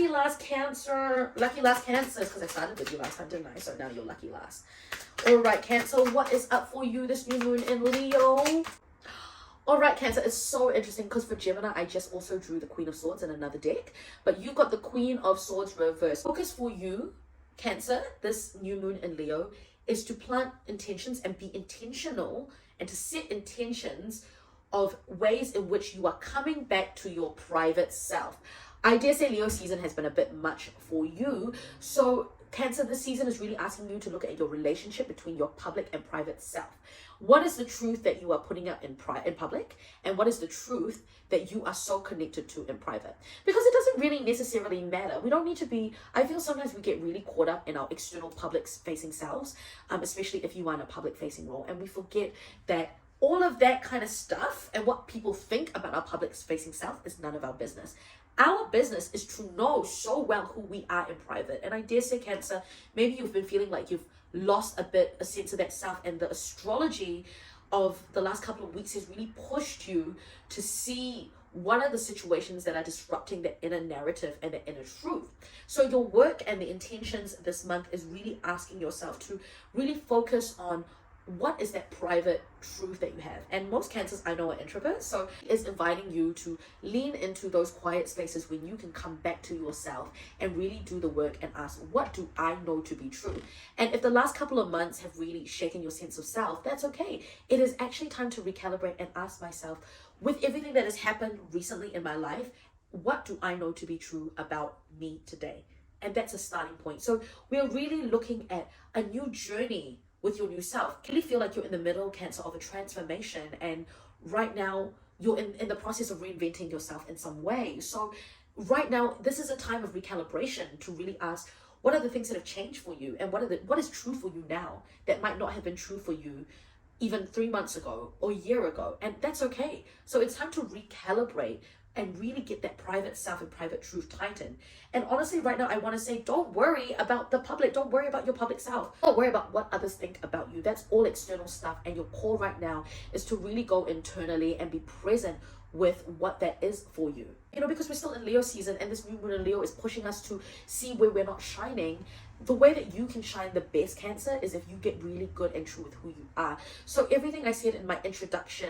lucky last Cancer. Lucky last Cancer, because I started with you last time, didn't I? So now you're lucky last. All right, Cancer, what is up for you this new moon in Leo? All right, Cancer, it's so interesting because for Gemini, I just also drew the Queen of Swords in another deck, but you've got the Queen of Swords reversed. Focus for you, Cancer, this new moon in Leo, is to plant intentions and be intentional and to set intentions of ways in which you are coming back to your private self. I dare say Leo season has been a bit much for you. So Cancer, this season is really asking you to look at your relationship between your public and private self. What is the truth that you are putting out in public? And what is the truth that you are so connected to in private? Because it doesn't really necessarily matter. We don't need to be, I feel sometimes we get really caught up in our external public facing selves, especially if you are in a public facing role. And we forget that all of that kind of stuff and what people think about our public facing self is none of our business. Our business is to know so well who we are in private. And I dare say, Cancer, maybe you've been feeling like you've lost a sense of that self, and the astrology of the last couple of weeks has really pushed you to see what are the situations that are disrupting the inner narrative and the inner truth. So your work and the intentions this month is really asking yourself to really focus on what is that private truth that you have. And most Cancers I know are introverts, so it's inviting you to lean into those quiet spaces when you can come back to yourself and really do the work and ask, what do I know to be true? And if the last couple of months have really shaken your sense of self, that's okay. It is actually time to recalibrate and ask myself, with everything that has happened recently in my life, what do I know to be true about me today? And that's a starting point. So we're really looking at a new journey with your new self. You really feel like you're in the middle, Cancer, of a transformation, and right now you're in the process of reinventing yourself in some way. So right now, this is a time of recalibration to really ask, what are the things that have changed for you, and what is true for you now that might not have been true for you even 3 months ago or a year ago, and that's okay. So it's time to recalibrate and really get that private self and private truth tightened. And honestly, right now, I want to say, don't worry about the public. Don't worry about your public self. Don't worry about what others think about you. That's all external stuff. And your core right now is to really go internally and be present with what that is for you. You know, because we're still in Leo season, and this new moon in Leo is pushing us to see where we're not shining. The way that you can shine the best, Cancer, is if you get really good and true with who you are. So everything I said in my introduction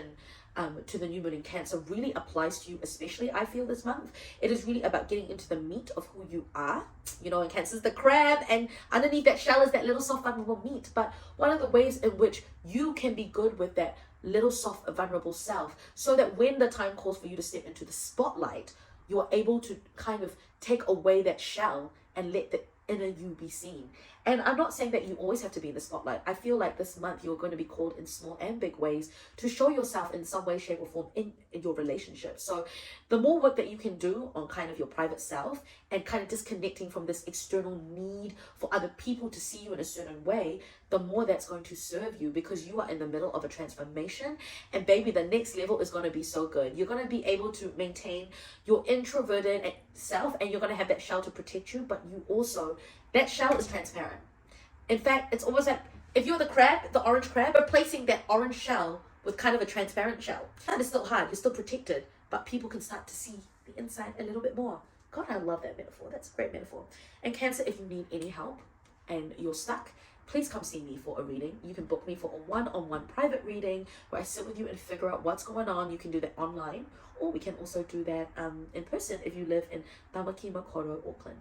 to the new moon in Cancer really applies to you, especially I feel this month. It is really about getting into the meat of who you are. You know, in Cancer is the crab, and underneath that shell is that little soft vulnerable meat. But one of the ways in which you can be good with that little soft vulnerable self, so that when the time calls for you to step into the spotlight, you're able to kind of take away that shell and let the inner you be seen. And I'm not saying that you always have to be in the spotlight. I feel like this month you're going to be called in small and big ways to show yourself in some way, shape or form in your relationship. So the more work that you can do on kind of your private self and kind of disconnecting from this external need for other people to see you in a certain way, the more that's going to serve you, because you are in the middle of a transformation. And baby, the next level is going to be so good. You're going to be able to maintain your introverted self, and you're going to have that shell to protect you, but you also, that shell is transparent. In fact, it's almost like if you're the crab, the orange crab, replacing that orange shell with kind of a transparent shell. And it's still hard, you're still protected, but people can start to see the inside a little bit more. God, I love that metaphor. That's a great metaphor. And Cancer, if you need any help and you're stuck, please come see me for a reading. You can book me for a one-on-one private reading where I sit with you and figure out what's going on. You can do that online, or we can also do that in person if you live in Tamaki Makaurau, Auckland.